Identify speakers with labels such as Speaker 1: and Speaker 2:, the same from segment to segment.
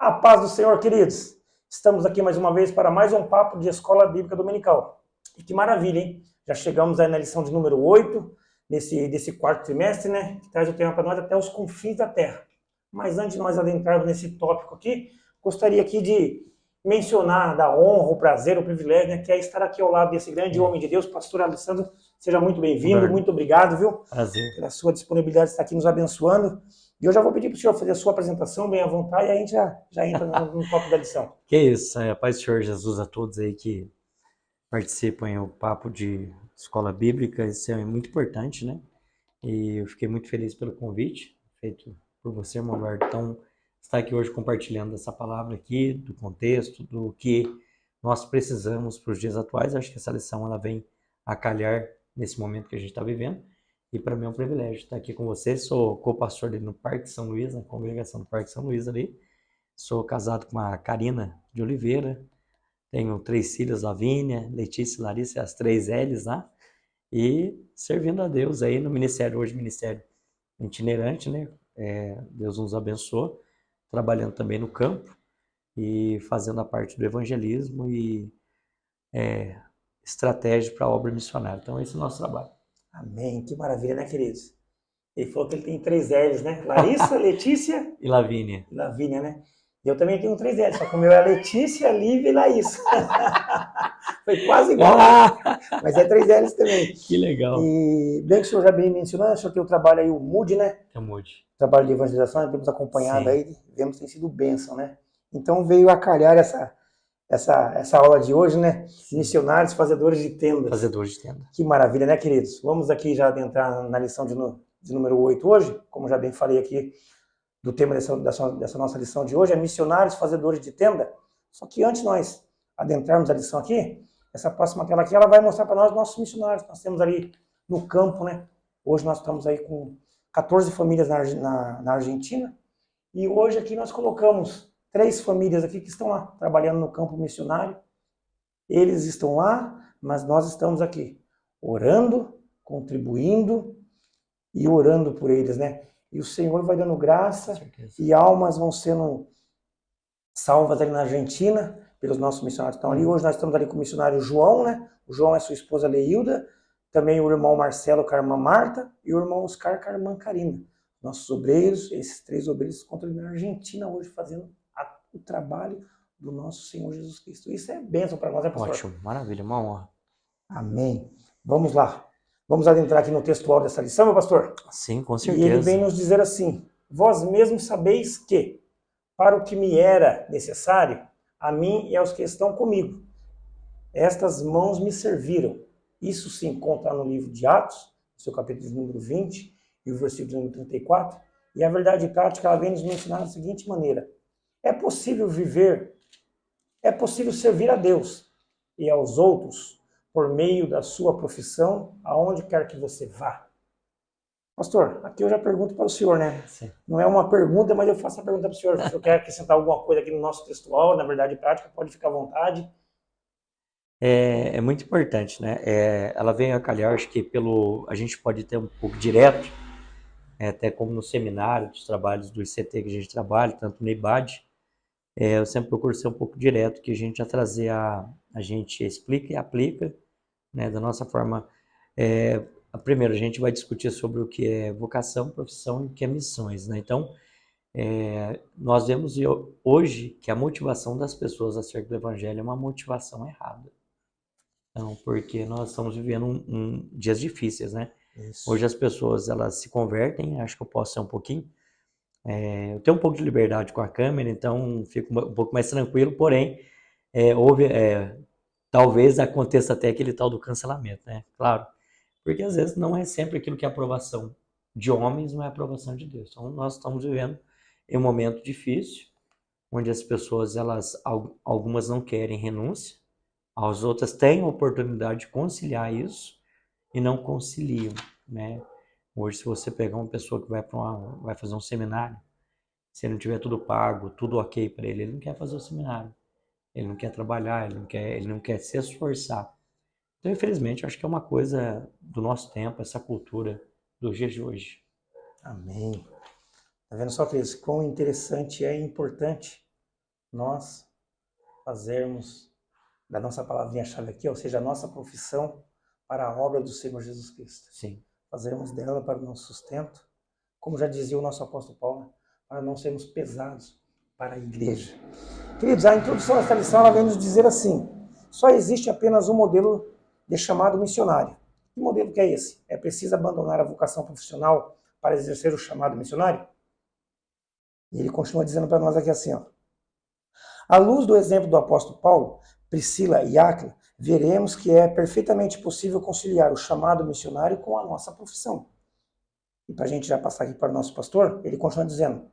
Speaker 1: A paz do Senhor, queridos. Estamos aqui mais uma vez para mais um papo de Escola Bíblica Dominical. E que maravilha, hein? Já chegamos aí na lição de número 8, desse quarto trimestre, né? Que traz o tema para nós até os confins da terra. Mas antes de nós adentrarmos nesse tópico aqui, gostaria aqui de mencionar da honra, o prazer, o privilégio, né? Que é estar aqui ao lado desse grande homem de Deus, pastor Alessandro. Seja muito bem-vindo, muito obrigado, viu?
Speaker 2: Prazer.
Speaker 1: Pela sua disponibilidade de estar aqui nos abençoando. E eu já vou pedir para o senhor fazer a sua apresentação bem à vontade e a gente já entra no tópico da lição.
Speaker 2: Que isso, a paz do Senhor Jesus a todos aí que participam do papo de escola bíblica, isso é muito importante, né? E eu fiquei muito feliz pelo convite feito por você, irmão Eduardo. Então, estar aqui hoje compartilhando essa palavra aqui, do contexto, do que nós precisamos para os dias atuais. Acho que essa lição ela vem a calhar nesse momento que a gente está vivendo. E para mim é um privilégio estar aqui com você. Sou co-pastor ali no Parque São Luís, na congregação do Parque São Luís ali. Sou casado com a Karina de Oliveira. Tenho 3 filhas, Lavínia, Letícia e Larissa, as 3 L's, né? E servindo a Deus aí no ministério, hoje ministério itinerante, né? Deus nos abençoou, trabalhando também no campo e fazendo a parte do evangelismo e estratégia para a obra missionária. Então esse é o nosso trabalho.
Speaker 1: Amém, que maravilha, né, queridos? Ele falou que ele tem 3 L's, né? Larissa, Letícia
Speaker 2: E Lavínia.
Speaker 1: e Lavínia, né? Eu também tenho 3 L's, só que o meu é Letícia, Lívia e Laís. Foi quase igual, mas é 3 L's também.
Speaker 2: Que legal.
Speaker 1: E bem que o senhor já bem mencionou, o senhor tem o trabalho aí, o Mood, né?
Speaker 2: É o Mood.
Speaker 1: Trabalho de evangelização, nós temos acompanhado
Speaker 2: Sim.
Speaker 1: aí, vemos que tem sido bênção, né? Então veio a calhar essa aula de hoje, né?
Speaker 2: Sim.
Speaker 1: Missionários, fazedores de tendas.
Speaker 2: Fazedores de tenda.
Speaker 1: Que maravilha, né, queridos? Vamos aqui já adentrar na lição de número 8 hoje, como já bem falei aqui, do tema dessa nossa lição de hoje, é missionários, fazedores de tenda. Só que antes de nós adentrarmos a lição aqui, essa próxima tela aqui, ela vai mostrar para nós nossos missionários. Nós temos ali no campo, né? Hoje nós estamos aí com 14 famílias na Argentina, e hoje aqui nós colocamos 3 famílias aqui que estão lá, trabalhando no campo missionário. Eles estão lá, mas nós estamos aqui, orando, contribuindo e orando por eles, né? E o Senhor vai dando graça e almas vão sendo salvas ali na Argentina pelos nossos missionários que estão ali. Hoje nós estamos ali com o missionário João, né? O João é sua esposa Leilda, também o irmão Marcelo com a irmã Marta e o irmão Oscar com a irmã Karina. Nossos obreiros, esses 3 obreiros estão na Argentina hoje fazendo o trabalho do nosso Senhor Jesus Cristo. Isso é bênção para nós, né, pastor?
Speaker 2: Ótimo, maravilha, uma honra.
Speaker 1: Amém. Vamos lá. Vamos adentrar aqui no textual dessa lição, meu pastor?
Speaker 2: Sim, com certeza.
Speaker 1: E ele vem nos dizer assim: vós mesmos sabeis que, para o que me era necessário, a mim e aos que estão comigo, estas mãos me serviram. Isso se encontra no livro de Atos, no seu capítulo de número 20 e o versículo de número 34. E a verdade prática, ela vem nos mencionar da seguinte maneira: é possível servir a Deus e aos outros por meio da sua profissão, aonde quer que você vá. Pastor, aqui eu já pergunto para o senhor, né?
Speaker 2: Sim.
Speaker 1: Não é uma pergunta, mas eu faço a pergunta para o senhor. Se o senhor quer acrescentar alguma coisa aqui no nosso textual, na verdade prática, pode ficar à vontade.
Speaker 2: É muito importante, né? Ela vem a calhar, acho que a gente pode ter um pouco direto, até como no seminário, dos trabalhos do ICT que a gente trabalha, tanto no IBAD, eu sempre procuro ser um pouco direto, que a gente já trazer a gente explica e aplica, né, da nossa forma. Primeiro, a gente vai discutir sobre o que é vocação, profissão e o que é missões, né? Então, nós vemos hoje que a motivação das pessoas acerca do evangelho é uma motivação errada. Então, porque nós estamos vivendo dias difíceis, né?
Speaker 1: Isso.
Speaker 2: Hoje as pessoas, elas se convertem, acho que eu posso ser um pouquinho, eu tenho um pouco de liberdade com a câmera, então fico um pouco mais tranquilo, porém, talvez aconteça até aquele tal do cancelamento, né? Claro, porque às vezes não é sempre aquilo que é aprovação de homens, não é aprovação de Deus. Então nós estamos vivendo em um momento difícil, onde as pessoas, algumas não querem renúncia, as outras têm a oportunidade de conciliar isso e não conciliam, né? Hoje, se você pegar uma pessoa que vai fazer um seminário, se ele não tiver tudo pago, tudo ok para ele não quer fazer o seminário, ele não quer trabalhar, ele não quer se esforçar. Então, infelizmente, eu acho que é uma coisa do nosso tempo, essa cultura dos dias de hoje.
Speaker 1: Amém. Tá vendo só, queridos, quão interessante e importante nós fazermos da nossa palavrinha-chave aqui, ou seja, a nossa profissão para a obra do Senhor Jesus Cristo.
Speaker 2: Sim.
Speaker 1: Fazermos dela para o nosso sustento, como já dizia o nosso apóstolo Paulo, para não sermos pesados para a igreja. Queridos, a introdução desta lição ela vem nos dizer assim: só existe apenas um modelo de chamado missionário. Que modelo que é esse? É preciso abandonar a vocação profissional para exercer o chamado missionário? E ele continua dizendo para nós aqui assim, ó. À luz do exemplo do apóstolo Paulo, Priscila e Áquila, veremos que é perfeitamente possível conciliar o chamado missionário com a nossa profissão. E para a gente já passar aqui para o nosso pastor, ele continua dizendo: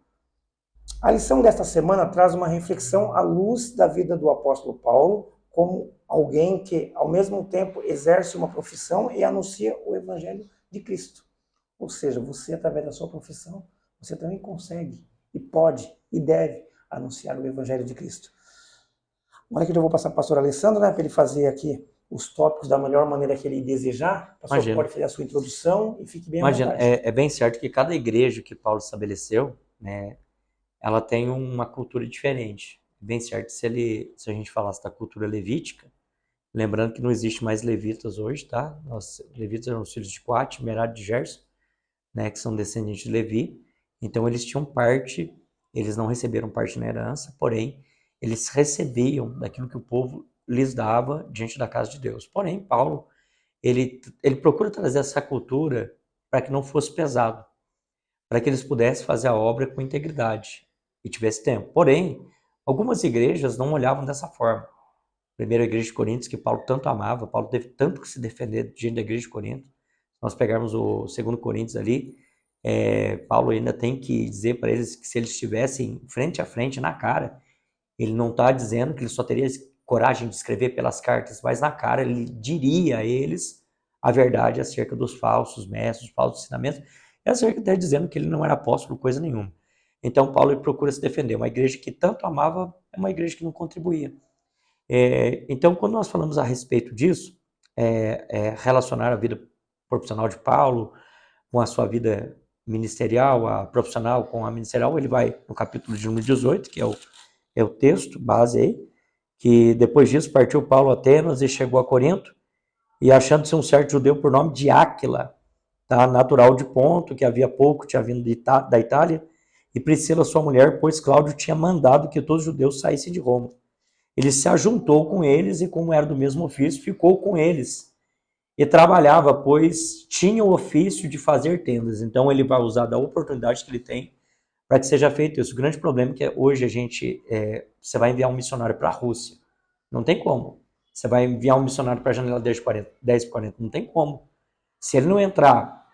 Speaker 1: a lição desta semana traz uma reflexão à luz da vida do apóstolo Paulo, como alguém que, ao mesmo tempo, exerce uma profissão e anuncia o evangelho de Cristo. Ou seja, você, através da sua profissão, você também consegue, e pode, e deve anunciar o evangelho de Cristo. Agora que eu vou passar para o pastor Alessandro, né, para ele fazer aqui os tópicos da melhor maneira que ele desejar. O pastor pode fazer a sua introdução e fique bem à vontade.
Speaker 2: É bem certo que cada igreja que Paulo estabeleceu, né, ela tem uma cultura diferente. Bem certo, se a gente falasse da cultura levítica, lembrando que não existe mais levitas hoje, tá? Os levitas eram os filhos de Coate, Merari de Gerson, né, que são descendentes de Levi. Então eles tinham parte, eles não receberam parte na herança, porém eles recebiam daquilo que o povo lhes dava diante da casa de Deus. Porém, Paulo, ele procura trazer essa cultura para que não fosse pesado, para que eles pudessem fazer a obra com integridade e tivesse tempo. Porém, algumas igrejas não olhavam dessa forma. A primeira igreja de Corinto, que Paulo tanto amava, Paulo teve tanto que se defender diante da igreja de Corinto. Se nós pegarmos o 2 Coríntios ali, Paulo ainda tem que dizer para eles que se eles estivessem frente a frente, na cara, ele não está dizendo que ele só teria coragem de escrever pelas cartas, mas na cara ele diria a eles a verdade acerca dos falsos mestres, dos falsos ensinamentos, e acerca até dizendo que ele não era apóstolo, coisa nenhuma. Então Paulo ele procura se defender. Uma igreja que tanto amava é uma igreja que não contribuía. Então, quando nós falamos a respeito disso, relacionar a vida profissional de Paulo com a sua vida ministerial, a profissional com a ministerial, ele vai no capítulo de número 18, que é o texto base aí, que depois disso partiu Paulo a Atenas e chegou a Corinto, e achando-se um certo judeu por nome de Áquila, tá, natural de Ponto, que havia pouco tinha vindo da Itália, e Priscila, sua mulher, pois Cláudio tinha mandado que todos os judeus saíssem de Roma. Ele se ajuntou com eles e, como era do mesmo ofício, ficou com eles. E trabalhava, pois tinha o ofício de fazer tendas. Então ele vai usar da oportunidade que ele tem para que seja feito isso. O grande problema é que hoje você vai enviar um missionário para a Rússia. Não tem como. Você vai enviar um missionário para a janela 10 por 40. Não tem como. Se ele não entrar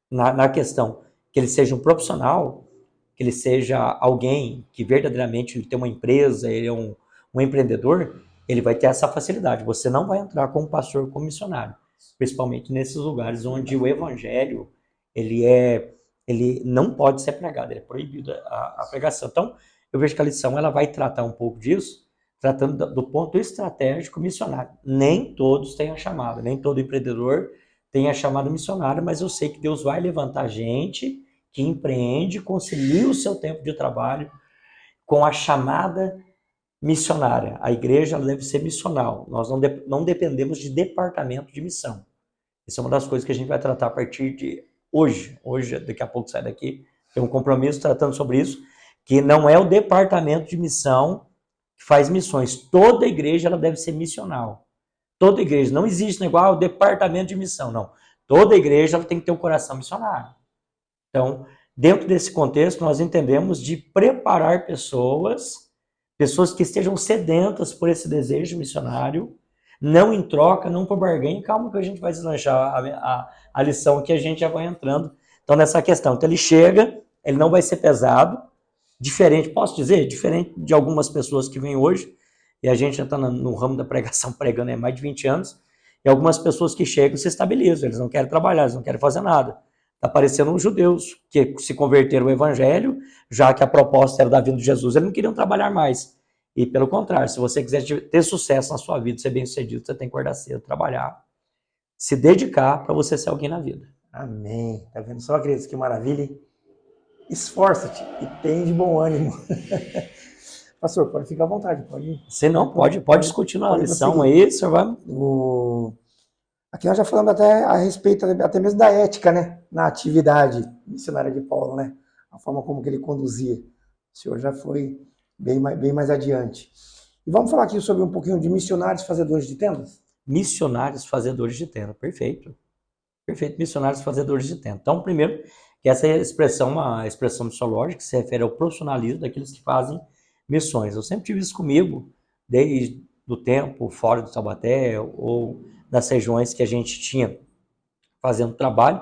Speaker 2: na questão que ele seja um profissional, que ele seja alguém que verdadeiramente ele tem uma empresa, ele é um empreendedor, ele vai ter essa facilidade. Você não vai entrar como pastor, como missionário, principalmente nesses lugares onde o evangelho ele não pode ser pregado, ele é proibido a pregação. Então, eu vejo que a lição ela vai tratar um pouco disso, tratando do ponto estratégico missionário. Nem todos têm a chamada, nem todo empreendedor tem a chamada missionária, mas eu sei que Deus vai levantar gente que empreende, concilia o seu tempo de trabalho com a chamada missionária. A igreja deve ser missional. Nós não dependemos de departamento de missão. Essa é uma das coisas que a gente vai tratar a partir de hoje. Hoje, daqui a pouco sai daqui, tem um compromisso tratando sobre isso, que não é o departamento de missão que faz missões. Toda igreja ela deve ser missional. Toda igreja. Não existe igual o departamento de missão, não. Toda igreja ela tem que ter um coração missionário. Então, dentro desse contexto, nós entendemos de preparar pessoas que estejam sedentas por esse desejo missionário, não em troca, não por barganha. Calma que a gente vai deslanchar a lição aqui, a gente já vai entrando. Então, nessa questão. Então, ele chega, ele não vai ser pesado, diferente, posso dizer, diferente de algumas pessoas que vêm hoje, e a gente já está no ramo da pregação pregando há mais de 20 anos, e algumas pessoas que chegam se estabilizam, eles não querem trabalhar, eles não querem fazer nada. Está parecendo uns judeus que se converteram ao evangelho, já que a proposta era da vinda de Jesus, eles não queriam trabalhar mais. E pelo contrário, se você quiser ter sucesso na sua vida, ser bem-sucedido, você tem que acordar cedo, trabalhar, se dedicar para você ser alguém na vida.
Speaker 1: Amém. Tá vendo só, queridos, que maravilha? Esforça-te e tem de bom ânimo. Pastor, pode ficar à vontade, pode.
Speaker 2: Se não, pode discutir na lição aí, senhor vai.
Speaker 1: Aqui nós já falamos até a respeito, até mesmo da ética, né? Na atividade missionária de Paulo, né? A forma como que ele conduzia. O senhor já foi bem mais adiante. E vamos falar aqui sobre um pouquinho de missionários fazedores de tendas?
Speaker 2: Missionários fazedores de tenda, perfeito. Perfeito, missionários fazedores de tenda. Então, primeiro, que essa expressão, uma expressão missiológica, que se refere ao profissionalismo daqueles que fazem missões. Eu sempre tive isso comigo, desde o tempo fora do Taubaté, ou das regiões que a gente tinha fazendo trabalho.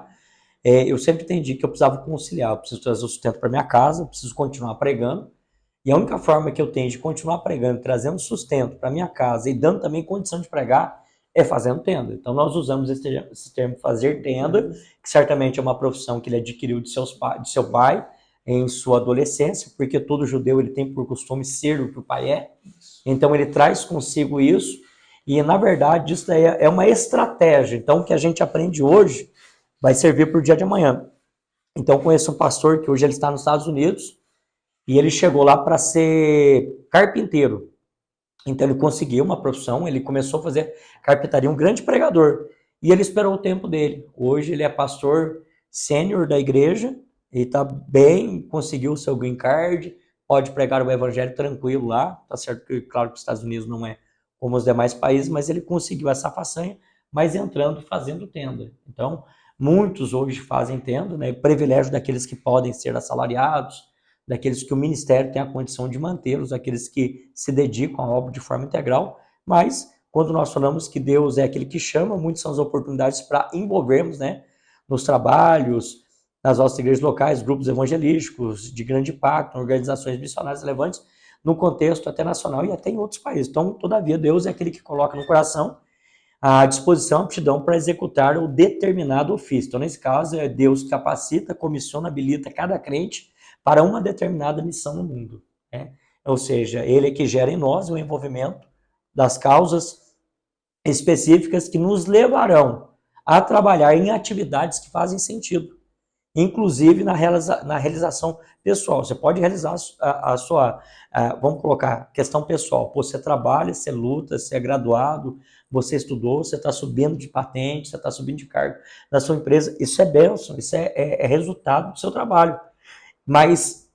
Speaker 2: Eu sempre entendi que eu precisava conciliar, eu preciso trazer o sustento para minha casa, eu preciso continuar pregando, e a única forma que eu tenho de continuar pregando, trazendo sustento para minha casa e dando também condição de pregar, é fazendo tenda. Então nós usamos esse termo fazer tenda, que certamente é uma profissão que ele adquiriu de seu pai em sua adolescência, porque todo judeu ele tem por costume ser o que o pai é. Então ele traz consigo isso, e na verdade isso daí é uma estratégia. Então o que a gente aprende hoje vai servir para o dia de amanhã. Então conheço um pastor que hoje ele está nos Estados Unidos, e ele chegou lá para ser carpinteiro. Então ele conseguiu uma profissão, ele começou a fazer carpintaria, um grande pregador. E ele esperou o tempo dele. Hoje ele é pastor sênior da igreja, ele está bem, conseguiu o seu green card, pode pregar o evangelho tranquilo lá. Tá certo que, claro, que os Estados Unidos não é como os demais países, mas ele conseguiu essa façanha, mas entrando e fazendo tenda. Então, muitos hoje fazem tenda, né? Privilégio daqueles que podem ser assalariados, daqueles que o ministério tem a condição de mantê-los, daqueles que se dedicam à obra de forma integral, mas quando nós falamos que Deus é aquele que chama, muitas são as oportunidades para envolvermos, né, nos trabalhos, nas nossas igrejas locais, grupos evangelísticos de grande impacto, organizações missionárias relevantes, no contexto até nacional e até em outros países. Então, todavia, Deus é aquele que coloca no coração a disposição, a aptidão para executar o determinado ofício. Então, nesse caso, é Deus que capacita, comissiona, habilita cada crente para uma determinada missão no mundo, né? Ou seja, ele é que gera em nós o envolvimento das causas específicas que nos levarão a trabalhar em atividades que fazem sentido, inclusive na realização pessoal. Você pode realizar a sua, vamos colocar, questão pessoal. Você trabalha, você luta, você é graduado, você estudou, você está subindo de patente, você está subindo de cargo na sua empresa. Isso é bênção, isso é resultado do seu trabalho. Mas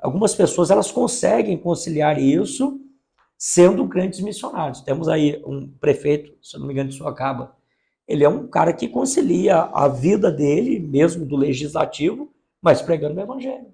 Speaker 2: algumas pessoas elas conseguem conciliar isso sendo grandes missionários. Temos aí um prefeito, se eu não me engano, de Sorocaba. Ele é um cara que concilia a vida dele, mesmo do legislativo, mas pregando o evangelho.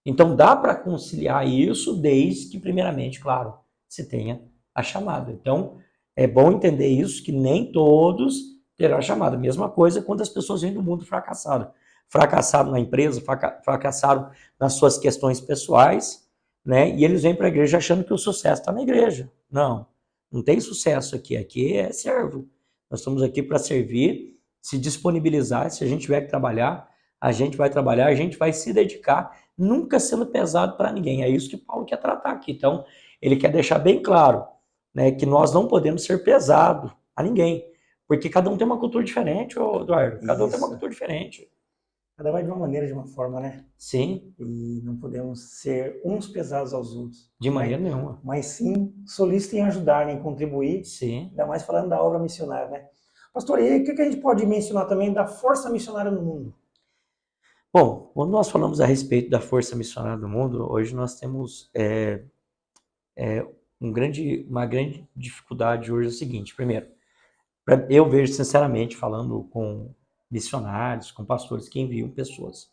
Speaker 2: Então dá para conciliar isso desde que, primeiramente, claro, se tenha a chamada. Então é bom entender isso, que nem todos terão a chamada. Mesma coisa quando as pessoas vêm do mundo fracassado. Fracassaram na empresa, fracassaram nas suas questões pessoais, né? E eles vêm para a igreja achando que o sucesso está na igreja. Não, não tem sucesso aqui. Aqui é servo. Nós estamos aqui para servir, se disponibilizar. Se a gente tiver que trabalhar, a gente vai trabalhar, a gente vai se dedicar, nunca sendo pesado para ninguém. É isso que Paulo quer tratar aqui. Então, ele quer deixar bem claro, né, que nós não podemos ser pesado a ninguém, porque cada um tem uma cultura diferente, Eduardo. Cada um tem uma cultura diferente.
Speaker 1: Cada vai de uma maneira, de uma forma, né?
Speaker 2: Sim.
Speaker 1: E não podemos ser uns pesados aos outros.
Speaker 2: De maneira nenhuma.
Speaker 1: Mas sim, solícitos em ajudar, né, em contribuir.
Speaker 2: Sim.
Speaker 1: Ainda mais falando da obra missionária, né? Pastor, e aí, o que a gente pode mencionar também da força missionária no mundo?
Speaker 2: Bom, quando nós falamos a respeito da força missionária do mundo, hoje nós temos uma grande dificuldade hoje é o seguinte. Primeiro, eu vejo sinceramente, falando com missionários, com pastores que enviam pessoas.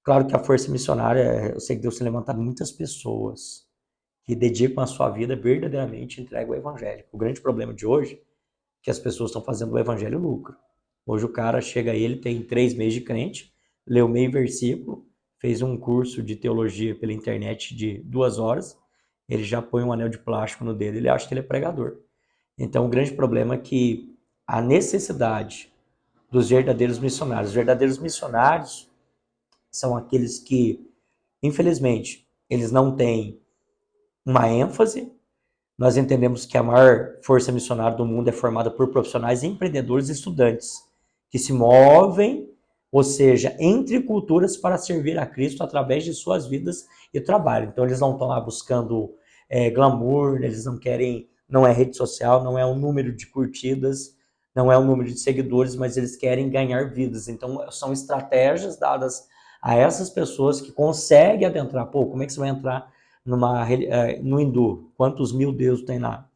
Speaker 2: Claro que a força missionária, eu sei que Deus tem levantado muitas pessoas que dedicam a sua vida verdadeiramente e entregam o evangelho. O grande problema de hoje é que as pessoas estão fazendo o evangelho lucro. Hoje o cara chega aí, ele tem 3 meses de crente, leu meio versículo, fez um curso de teologia pela internet de 2 horas, ele já põe um anel de plástico no dedo, ele acha que ele é pregador. Então o grande problema é que a necessidade dos verdadeiros missionários. Os verdadeiros missionários são aqueles que, infelizmente, eles não têm uma ênfase. Nós entendemos que a maior força missionária do mundo é formada por profissionais, empreendedores e estudantes que se movem, ou seja, entre culturas para servir a Cristo através de suas vidas e trabalho. Então eles não estão lá buscando glamour, eles não querem, não é rede social, não é um número de curtidas, não é um número de seguidores, mas eles querem ganhar vidas. Então, são estratégias dadas a essas pessoas que conseguem adentrar. Pô, como é que você vai entrar no hindu? Quantos mil deuses tem lá?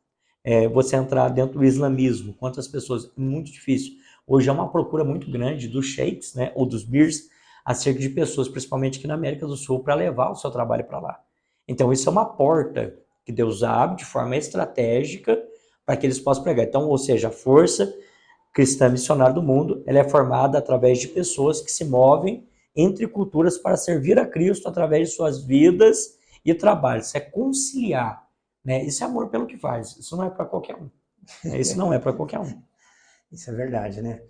Speaker 2: Você entrar dentro do islamismo, quantas pessoas? Muito difícil. Hoje é uma procura muito grande dos sheiks, né, ou dos birs, acerca de pessoas, principalmente aqui na América do Sul, para levar o seu trabalho para lá. Então, isso é uma porta que Deus abre de forma estratégica para que eles possam pregar. Então, ou seja, a força cristã missionária do mundo, ela é formada através de pessoas que se movem entre culturas para servir a Cristo através de suas vidas e trabalho. Isso é conciliar, né? Isso é amor pelo que faz. Isso não é para qualquer um. Isso não é para qualquer um.
Speaker 1: Isso é verdade, né?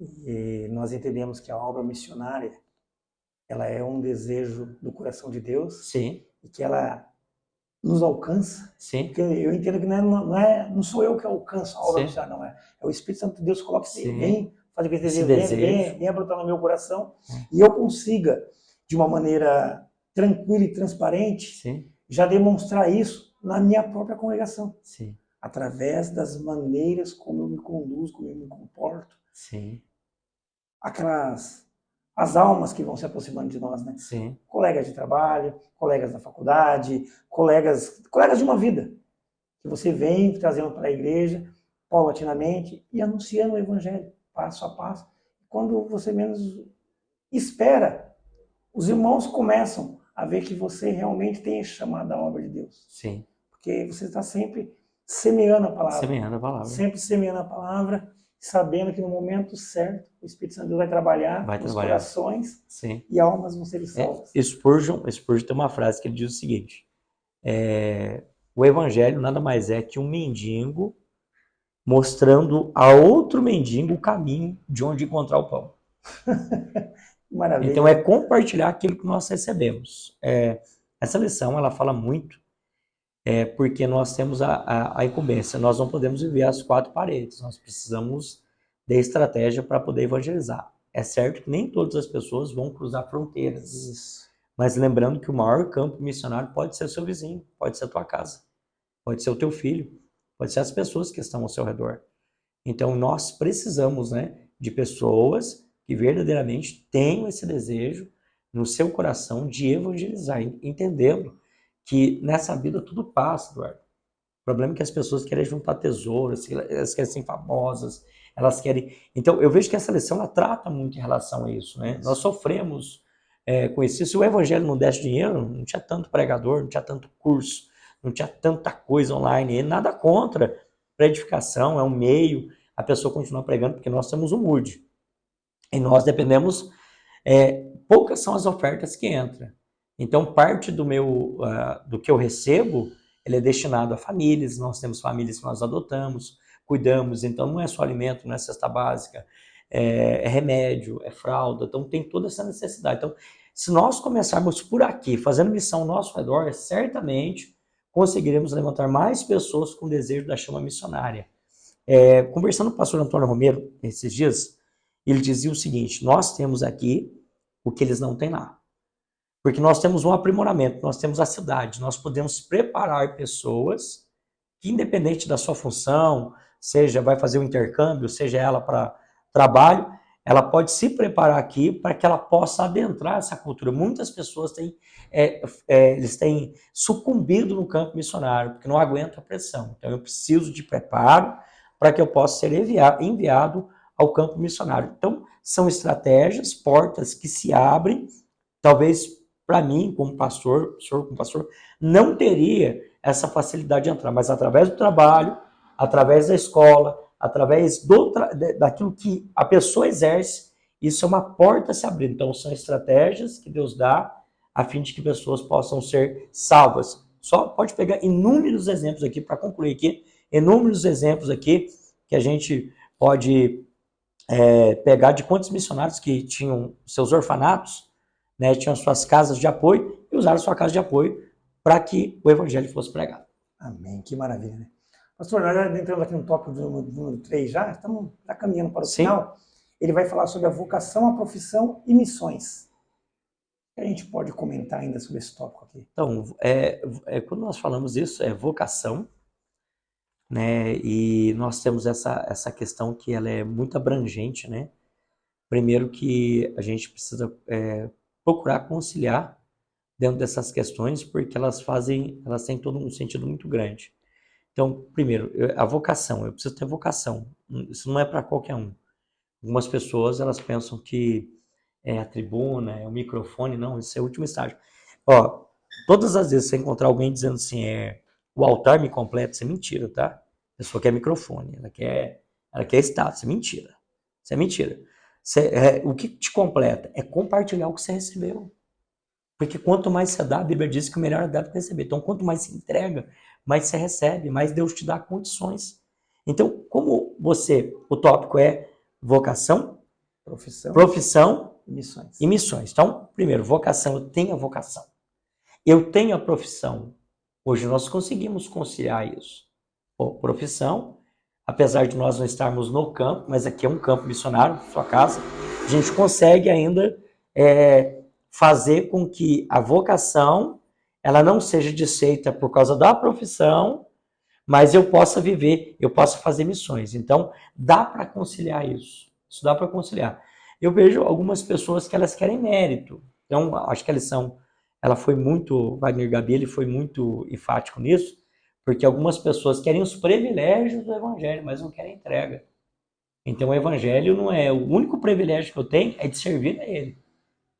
Speaker 1: E nós entendemos que a obra missionária, ela é um desejo do coração de Deus.
Speaker 2: Sim.
Speaker 1: E que ela nos alcança.
Speaker 2: Sim.
Speaker 1: Porque eu entendo que não sou eu que alcanço a obra missionária, não é. É o Espírito Santo de Deus que coloca esse vem, faz que esse desejo venha brotar no meu coração e eu consiga, de uma maneira tranquila e transparente, já demonstrar isso na minha própria congregação.
Speaker 2: Sim.
Speaker 1: Através das maneiras como eu me conduzo, como eu me comporto.
Speaker 2: Sim.
Speaker 1: As almas que vão se aproximando de nós, né?
Speaker 2: Sim.
Speaker 1: Colegas de trabalho, colegas da faculdade, colegas de uma vida, que você vem trazendo para a igreja, paulatinamente, e anunciando o evangelho, passo a passo. Quando você menos espera, os irmãos começam a ver que você realmente tem chamado a obra de Deus.
Speaker 2: Sim.
Speaker 1: Porque você está sempre semeando a palavra.
Speaker 2: Semeando a palavra.
Speaker 1: Sempre semeando a palavra, sabendo que no momento certo o Espírito Santo de Deus vai trabalhar nos corações.
Speaker 2: Sim.
Speaker 1: E almas vão ser salvas.
Speaker 2: Spurgeon tem uma frase que ele diz o seguinte: o evangelho nada mais é que um mendigo mostrando a outro mendigo o caminho de onde encontrar o pão.
Speaker 1: Maravilha.
Speaker 2: Então é compartilhar aquilo que nós recebemos. Essa lição ela fala muito porque nós temos a incumbência, nós não podemos viver às quatro paredes, nós precisamos de estratégia para poder evangelizar. É certo que nem todas as pessoas vão cruzar fronteiras,
Speaker 1: Isso.
Speaker 2: Mas lembrando que o maior campo missionário pode ser o seu vizinho, pode ser a tua casa, pode ser o teu filho, pode ser as pessoas que estão ao seu redor. Então nós precisamos, né, de pessoas que verdadeiramente tenham esse desejo no seu coração de evangelizar, entendendo que nessa vida tudo passa, Eduardo. O problema é que as pessoas querem juntar tesouros, elas querem ser famosas, elas querem... Então, eu vejo que essa lição ela trata muito em relação a isso, né? Nós sofremos com isso. Se o evangelho não desse dinheiro, não tinha tanto pregador, não tinha tanto curso, não tinha tanta coisa online, nada contra para edificação, é um meio, a pessoa continua pregando, porque nós temos o Mood. E nós dependemos, poucas são as ofertas que entram. Então, parte do que eu recebo, ele é destinado a famílias, nós temos famílias que nós adotamos, cuidamos, então não é só alimento, não é cesta básica, é remédio, é fralda, então tem toda essa necessidade. Então, se nós começarmos por aqui, fazendo missão ao nosso redor, certamente conseguiremos levantar mais pessoas com desejo da chama missionária. Conversando com o pastor Antônio Romero esses dias, ele dizia o seguinte: nós temos aqui o que eles não têm lá. Porque nós temos um aprimoramento, nós temos a cidade, nós podemos preparar pessoas que, independente da sua função, seja vai fazer um intercâmbio, seja ela para trabalho, ela pode se preparar aqui para que ela possa adentrar essa cultura. Muitas pessoas eles têm sucumbido no campo missionário, porque não aguentam a pressão. Então eu preciso de preparo para que eu possa ser enviado ao campo missionário. Então são estratégias, portas que se abrem, talvez para mim, como pastor, o senhor como pastor, não teria essa facilidade de entrar, mas através do trabalho, através da escola, através daquilo que a pessoa exerce, isso é uma porta a se abrir. Então, são estratégias que Deus dá a fim de que pessoas possam ser salvas. Só pode pegar inúmeros exemplos aqui, para concluir aqui, inúmeros exemplos aqui que a gente pode pegar de quantos missionários que tinham seus orfanatos, né, tinham suas casas de apoio e usaram sua casa de apoio para que o evangelho fosse pregado.
Speaker 1: Amém, que maravilha, né? Pastor, nós já entramos aqui no tópico do número 3 já, estamos caminhando para o final. Ele vai falar sobre a vocação, a profissão e missões. que a gente pode comentar ainda sobre esse tópico aqui?
Speaker 2: Então, quando nós falamos isso, é vocação, né? E nós temos essa questão que ela é muito abrangente, né? Primeiro que a gente precisa procurar conciliar dentro dessas questões, porque elas têm todo um sentido muito grande. Então, primeiro, a vocação, eu preciso ter vocação. Isso não é para qualquer um. Algumas pessoas, elas pensam que é a tribuna, é o microfone, não, isso é o último estágio. Ó, todas as vezes que você encontrar alguém dizendo assim, o altar me completa, isso é mentira, tá? A pessoa quer microfone, ela quer status, isso é mentira. Isso é mentira. O que te completa é compartilhar o que você recebeu. Porque quanto mais você dá, a Bíblia diz que o melhor é dar do que receber. Então, quanto mais você entrega, mais você recebe, mais Deus te dá condições. Então, o tópico é vocação, profissão e missões. Então, primeiro, vocação, eu tenho a vocação. Eu tenho a profissão. Hoje nós conseguimos conciliar isso. Profissão, apesar de nós não estarmos no campo, mas aqui é um campo missionário, sua casa, a gente consegue ainda fazer com que a vocação ela não seja desfeita por causa da profissão, mas eu possa viver, eu possa fazer missões. Então, dá para conciliar isso. Isso dá para conciliar. Eu vejo algumas pessoas que elas querem mérito. Então, acho que Wagner Gabi, ele foi muito enfático nisso, porque algumas pessoas querem os privilégios do evangelho, mas não querem entrega. Então, o evangelho não é o único privilégio que eu tenho, é de servir a ele.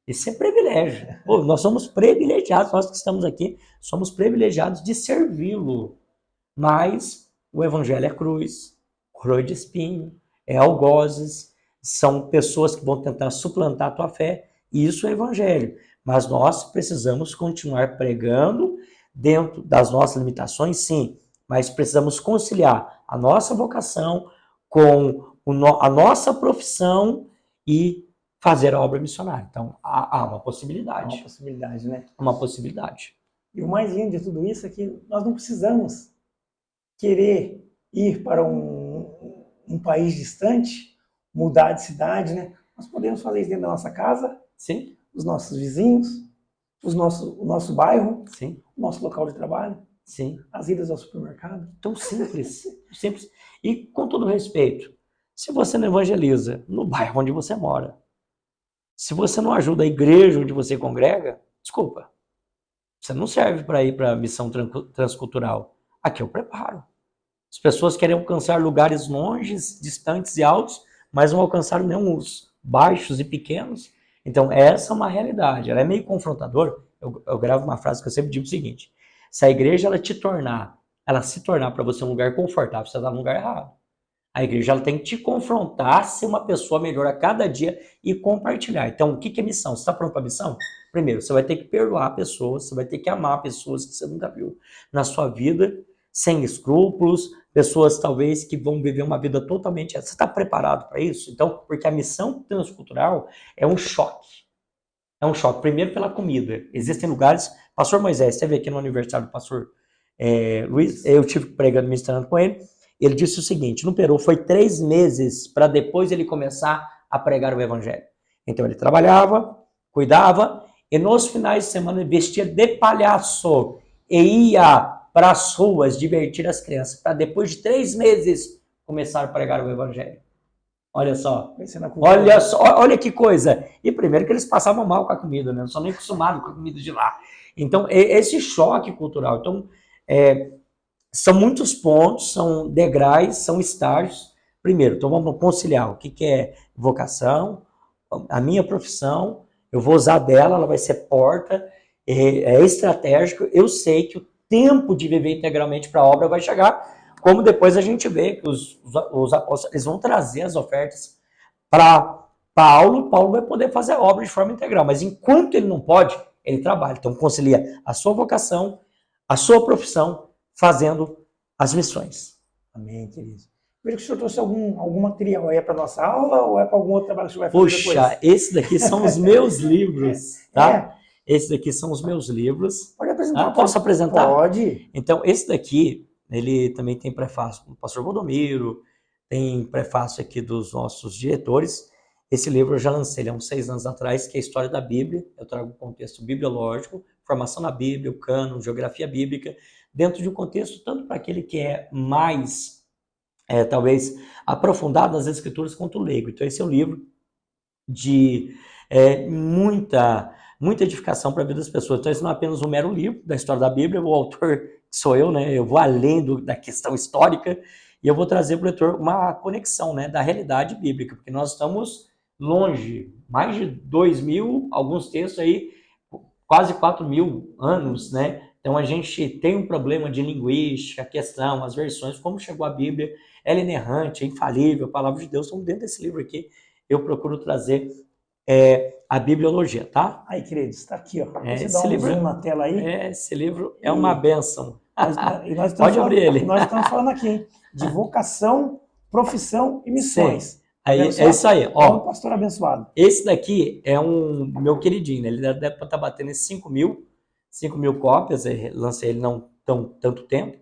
Speaker 2: Isso é privilégio. Pô, nós somos privilegiados, nós que estamos aqui, somos privilegiados de servi-lo. Mas o evangelho é cruz de espinho, é algozes, são pessoas que vão tentar suplantar a tua fé, e isso é evangelho. Mas nós precisamos continuar pregando dentro das nossas limitações, sim, mas precisamos conciliar a nossa vocação com a nossa profissão e fazer a obra missionária. Então, há uma possibilidade.
Speaker 1: Uma possibilidade, né?
Speaker 2: Uma possibilidade.
Speaker 1: E o mais lindo de tudo isso é que nós não precisamos querer ir para um país distante, mudar de cidade, né? Nós podemos fazer isso dentro da nossa casa,
Speaker 2: sim,
Speaker 1: os nossos vizinhos, o nosso bairro,
Speaker 2: sim,
Speaker 1: o nosso local de trabalho,
Speaker 2: sim,
Speaker 1: as idas ao supermercado.
Speaker 2: Tão simples, simples. E com todo respeito, se você não evangeliza no bairro onde você mora, se você não ajuda a igreja onde você congrega, desculpa, você não serve para ir para a missão transcultural. Aqui eu preparo. As pessoas querem alcançar lugares longes, distantes e altos, mas não alcançaram nenhum os baixos e pequenos. Então, essa é uma realidade. Ela é meio confrontadora. Eu gravo uma frase que eu sempre digo o seguinte: se a igreja ela se tornar para você um lugar confortável, você está no lugar errado. A igreja ela tem que te confrontar, ser uma pessoa melhor a cada dia e compartilhar. Então, o que é missão? Você está pronto para a missão? Primeiro, você vai ter que perdoar pessoas, você vai ter que amar pessoas que você nunca viu na sua vida, sem escrúpulos, pessoas talvez que vão viver uma vida totalmente... Você está preparado para isso? Então, porque a missão transcultural é um choque. É um choque. Primeiro pela comida. Existem lugares... Pastor Moisés, você veio aqui no aniversário do pastor Luiz, eu tive pregando, ministrando com ele. Ele disse o seguinte: no Peru foi 3 meses para depois ele começar a pregar o evangelho. Então ele trabalhava, cuidava, e nos finais de semana ele vestia de palhaço e ia para as ruas divertir as crianças, para depois de 3 meses começar a pregar o evangelho. Olha só, olha que coisa. E primeiro que eles passavam mal com a comida, né? Não são nem acostumados com a comida de lá. Então, esse choque cultural. Então, são muitos pontos, são degraus, são estágios. Primeiro, então vamos conciliar o que é vocação, a minha profissão, eu vou usar dela, ela vai ser porta, é estratégico. Eu sei que o tempo de viver integralmente para a obra vai chegar, como depois a gente vê que os apóstolos eles vão trazer as ofertas para Paulo vai poder fazer a obra de forma integral, mas enquanto ele não pode, ele trabalha. Então concilia a sua vocação, a sua profissão, fazendo as missões.
Speaker 1: Amém, querido. Veja que o senhor trouxe algum material aí para nossa aula ou é para algum outro trabalho que o senhor vai fazer depois?
Speaker 2: Puxa, esses daqui são os meus livros, tá? Esses daqui são os meus livros.
Speaker 1: Pode apresentar.
Speaker 2: Posso apresentar?
Speaker 1: Pode.
Speaker 2: Então, esse daqui, ele também tem prefácio do pastor Valdomiro, tem prefácio aqui dos nossos diretores, Esse livro eu já lancei ele há uns 6 anos atrás, que é a história da Bíblia. Eu trago um contexto bibliológico, formação na Bíblia, o cânon, geografia bíblica, dentro de um contexto tanto para aquele que é mais, talvez, aprofundado nas escrituras quanto o leigo. Então esse é um livro de muita edificação para a vida das pessoas. Então, isso não é apenas um mero livro da história da Bíblia, o autor sou eu, né? Eu vou além da questão histórica e eu vou trazer para o leitor uma conexão, né, da realidade bíblica, porque nós estamos longe, mais de 2.000, alguns textos aí, quase 4.000 anos, né? Então, a gente tem um problema de linguística, a questão, as versões, como chegou a Bíblia, ela é inerrante, é infalível, a palavra de Deus. Então, dentro desse livro aqui, eu procuro trazer a bibliologia, tá?
Speaker 1: Aí, queridos, está aqui, ó. Você
Speaker 2: Esse
Speaker 1: dá um
Speaker 2: livro,
Speaker 1: zoom na tela aí.
Speaker 2: esse livro é uma bênção.
Speaker 1: Nós
Speaker 2: Pode abrir ele.
Speaker 1: Nós estamos falando aqui, hein, de vocação, profissão e missões.
Speaker 2: Sim. Aí, é isso aí.
Speaker 1: Ó, um pastor abençoado.
Speaker 2: Esse daqui é um meu queridinho, né? Ele deve estar batendo em 5.000 cópias. Lancei ele não tanto tempo.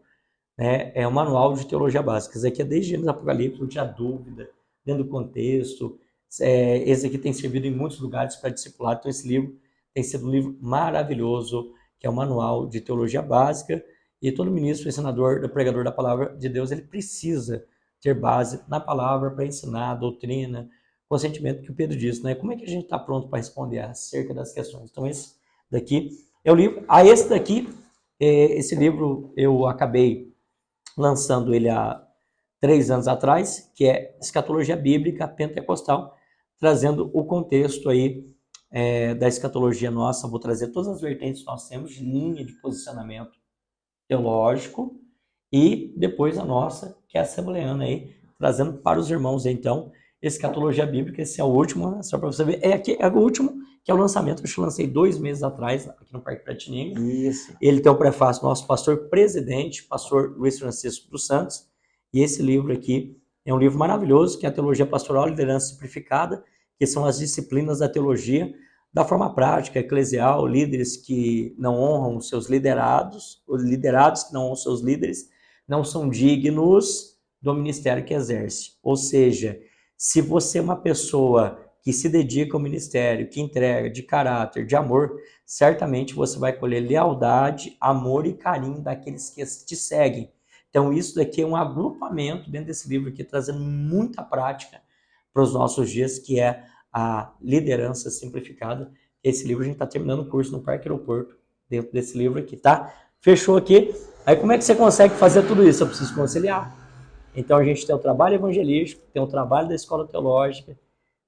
Speaker 2: Né? É um manual de teologia básica. Esse aqui é desde Gênesis Apocalipse, não tinha dúvida, dentro do contexto. Esse aqui tem servido em muitos lugares para discipulado. Então, esse livro tem sido um livro maravilhoso, que é um manual de teologia básica. E todo ministro, ensinador, pregador da palavra de Deus, ele precisa ter base na palavra para ensinar a doutrina, com o sentimento que o Pedro disse, né? Como é que a gente está pronto para responder acerca das questões? Então, esse daqui é o livro. Esse daqui, esse livro eu acabei lançando ele há 3 anos atrás, que é Escatologia Bíblica Pentecostal, trazendo o contexto aí da escatologia nossa. Vou trazer todas as vertentes que nós temos de linha de posicionamento teológico e depois a nossa, que é a assembleana aí, trazendo para os irmãos, então, Escatologia Bíblica. Esse é o último, só para você ver, é o último, que é o lançamento, eu lancei 2 meses atrás, aqui no Parque Piratininga.
Speaker 1: Isso.
Speaker 2: Ele tem o prefácio do nosso pastor presidente, pastor Luiz Francisco dos Santos, e esse livro aqui é um livro maravilhoso, que é a Teologia Pastoral e Liderança Simplificada, que são as disciplinas da teologia, da forma prática, eclesial, líderes que não honram os seus liderados, os liderados que não honram os seus líderes, não são dignos do ministério que exerce. Ou seja, se você é uma pessoa que se dedica ao ministério, que entrega de caráter, de amor, certamente você vai colher lealdade, amor e carinho daqueles que te seguem. Então, isso daqui é um agrupamento dentro desse livro aqui, trazendo muita prática para os nossos dias, que é a liderança simplificada. Esse livro a gente está terminando o curso no Parque Aeroporto, dentro desse livro aqui, tá? Fechou aqui. Aí como é que você consegue fazer tudo isso? Eu preciso conciliar. Então a gente tem o trabalho evangelístico, tem o trabalho da escola teológica,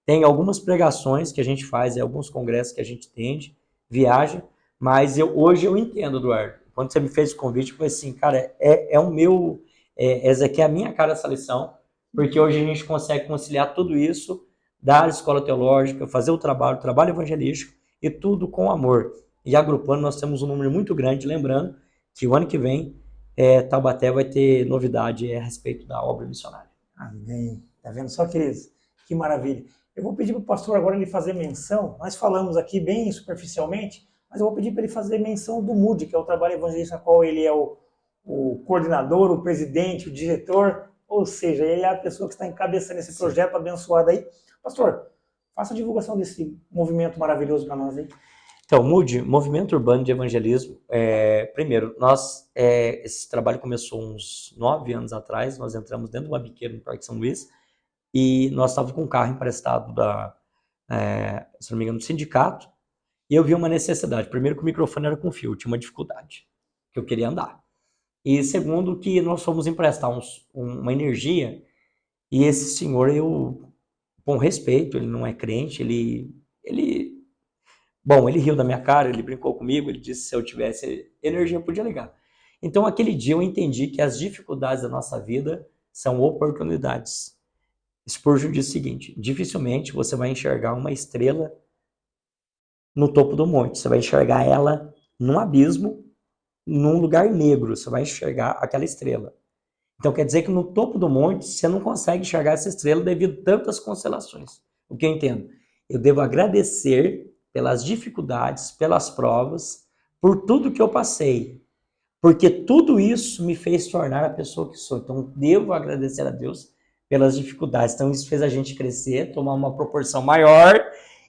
Speaker 2: tem algumas pregações que a gente faz, alguns congressos que a gente tende, viaja, mas hoje eu entendo, Eduardo. Quando você me fez o convite, eu falei assim, cara, essa aqui é a minha cara, essa lição, porque hoje a gente consegue conciliar tudo isso, dar a escola teológica, fazer o trabalho evangelístico, e tudo com amor. E agrupando, nós temos um número muito grande, lembrando que o ano que vem, Taubaté vai ter novidade a respeito da obra missionária.
Speaker 1: Amém. Tá vendo só, queridos? Que maravilha. Eu vou pedir para o pastor agora ele fazer menção. Nós falamos aqui bem superficialmente, mas eu vou pedir para ele fazer menção do MUD, que é o trabalho evangelista, qual ele é o coordenador, o presidente, o diretor, ou seja, ele é a pessoa que está encabeçando esse projeto abençoado aí. Pastor, faça a divulgação desse movimento maravilhoso para nós aí.
Speaker 2: Então, MUD, Movimento Urbano de Evangelismo, primeiro, esse trabalho começou uns 9 anos atrás, nós entramos dentro de uma biqueira no Parque São Luís, e nós estávamos com um carro emprestado se não me engano, do sindicato, e eu vi uma necessidade. Primeiro que o microfone era com fio, tinha uma dificuldade, que eu queria andar. E segundo que nós fomos emprestar uma energia, e esse senhor, com respeito, ele não é crente, ele riu da minha cara, ele brincou comigo, ele disse que se eu tivesse energia eu podia ligar. Então aquele dia eu entendi que as dificuldades da nossa vida são oportunidades. Spurgeon diz o seguinte: dificilmente você vai enxergar uma estrela no topo do monte, você vai enxergar ela num abismo, num lugar negro, você vai enxergar aquela estrela. Então quer dizer que no topo do monte você não consegue enxergar essa estrela devido a tantas constelações. O que eu entendo? Eu devo agradecer pelas dificuldades, pelas provas, por tudo que eu passei, porque tudo isso me fez tornar a pessoa que sou. Então devo agradecer a Deus pelas dificuldades. Então, isso fez a gente crescer, tomar uma proporção maior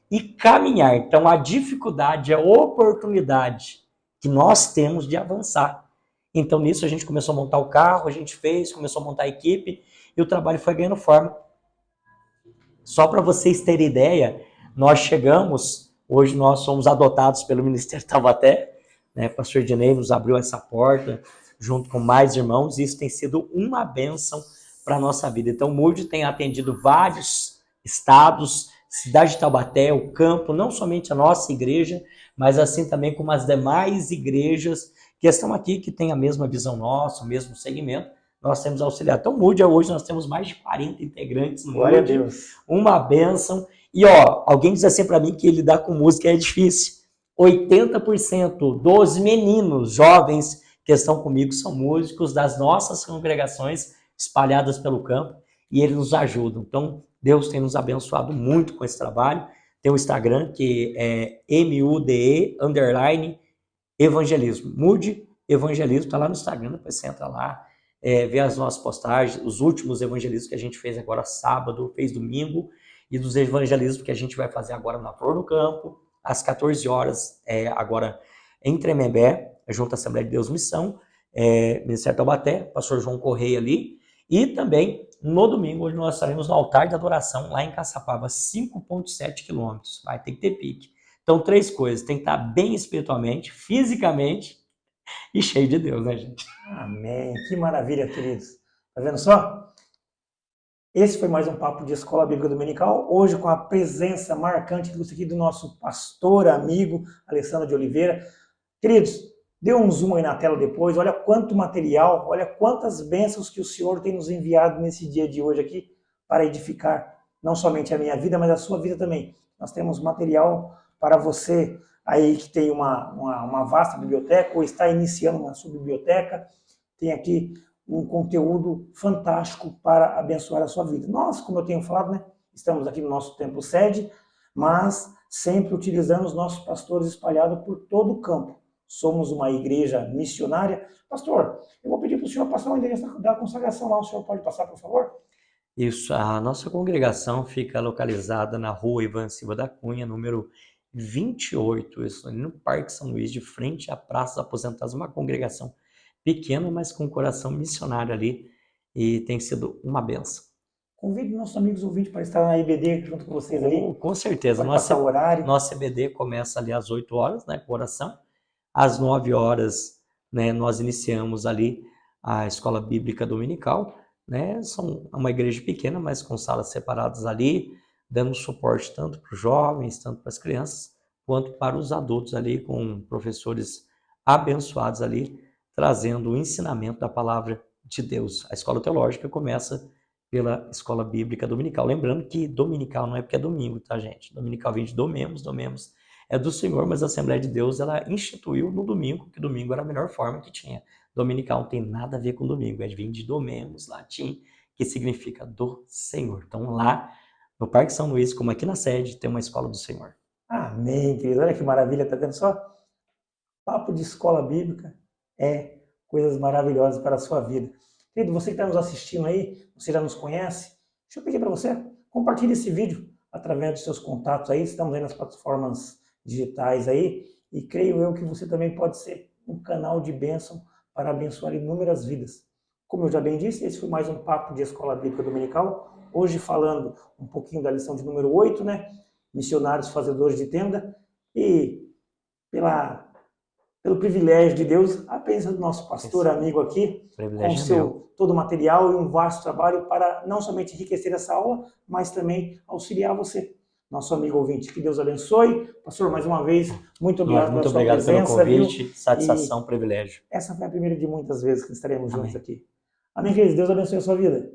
Speaker 2: e caminhar. Então, a dificuldade é a oportunidade que nós temos de avançar. Então, nisso, a gente começou a montar o carro, a gente fez, começou a montar a equipe e o trabalho foi ganhando forma. Só para vocês terem ideia, nós chegamos, hoje nós somos adotados pelo Ministério Taubaté, né? Pastor Dinei nos abriu essa porta, junto com mais irmãos, e isso tem sido uma bênção para a nossa vida. Então, o Moody tem atendido vários estados, cidade de Taubaté, o campo, não somente a nossa igreja, mas assim também como as demais igrejas que estão aqui, que têm a mesma visão nossa, o mesmo segmento, nós temos auxiliado. Então, o Moody, hoje nós temos mais de 40 integrantes no
Speaker 1: Glória a
Speaker 2: Moody,
Speaker 1: Deus.
Speaker 2: uma bênção. E ó, alguém diz assim para mim que lidar com música é difícil. 80% dos meninos jovens que estão comigo são músicos das nossas congregações espalhadas pelo campo e eles nos ajudam. Então, Deus tem nos abençoado muito com esse trabalho. Tem o Instagram que é MUDE_evangelismo. Mude Evangelismo, está lá no Instagram, depois você entra lá, vê as nossas postagens, os últimos evangelismos que a gente fez agora sábado, fez domingo, e dos evangelismos que a gente vai fazer agora na Flor no Campo, às 14 horas, agora em Tremembé, junto à Assembleia de Deus Missão, Ministério Taubaté, pastor João Correia ali, e também no domingo, hoje nós estaremos no altar de adoração lá em Caçapava, 5,7 quilômetros, vai ter que ter pique. Então, 3 coisas, tem que estar bem espiritualmente, fisicamente e cheio de Deus, né, gente?
Speaker 1: Amém. Que maravilha, queridos. Tá vendo só? Esse foi mais um papo de Escola Bíblica Dominical, hoje com a presença marcante aqui do nosso pastor, amigo, Alessandro de Oliveira. Queridos, dê um zoom aí na tela depois, olha quanto material, olha quantas bênçãos que o Senhor tem nos enviado nesse dia de hoje aqui para edificar não somente a minha vida, mas a sua vida também. Nós temos material para você aí que tem uma vasta biblioteca ou está iniciando uma sua biblioteca, tem aqui um conteúdo fantástico para abençoar a sua vida. Nós, como eu tenho falado, né, estamos aqui no nosso templo sede, mas sempre utilizando os nossos pastores espalhados por todo o campo. Somos uma igreja missionária. Pastor, eu vou pedir para o senhor passar o endereço da consagração lá. O senhor pode passar, por favor?
Speaker 2: Isso, a nossa congregação fica localizada na rua Ivan Silva da Cunha, número 28, isso, no Parque São Luís, de frente à Praça dos Aposentados, uma congregação pequena, mas com coração missionário ali, e tem sido uma benção.
Speaker 1: Convide nossos amigos ouvintes para estar na IBD junto com vocês ali.
Speaker 2: Com certeza.
Speaker 1: Passar o horário.
Speaker 2: Nosso IBD começa ali às 8 horas, né, com oração. Às 9 horas, né, nós iniciamos ali a Escola Bíblica Dominical, né, são uma igreja pequena, mas com salas separadas ali, dando suporte tanto para os jovens, tanto para as crianças, quanto para os adultos ali, com professores abençoados ali, trazendo o ensinamento da palavra de Deus. A escola teológica começa pela Escola Bíblica Dominical. Lembrando que dominical não é porque é domingo, tá, gente? Dominical vem de domemos é do Senhor, mas a Assembleia de Deus, ela instituiu no domingo, que domingo era a melhor forma que tinha. Dominical não tem nada a ver com domingo, vem de domemos, latim, que significa do Senhor. Então lá, no Parque São Luís, como aqui na sede, tem uma escola do Senhor.
Speaker 1: Amém, querido. Olha que maravilha, tá vendo só? Papo de escola bíblica é coisas maravilhosas para a sua vida. Querido, você que está nos assistindo aí, você já nos conhece, deixa eu pedir para você, compartilhe esse vídeo através dos seus contatos aí, estamos aí nas plataformas digitais aí, e creio eu que você também pode ser um canal de bênção para abençoar inúmeras vidas. Como eu já bem disse, esse foi mais um papo de Escola Bíblica Dominical, hoje falando um pouquinho da lição de número 8, né? Missionários fazedores de tenda, e pelo privilégio de Deus, a presença do nosso pastor amigo aqui, com todo o material e um vasto trabalho para não somente enriquecer essa aula, mas também auxiliar você, nosso amigo ouvinte. Que Deus abençoe. Pastor, mais uma vez, muito obrigado pela sua presença. Muito obrigado pelo convite,
Speaker 2: satisfação, privilégio.
Speaker 1: Essa foi a primeira de muitas vezes que estaremos juntos aqui. Amém, queridos? Deus abençoe a sua vida.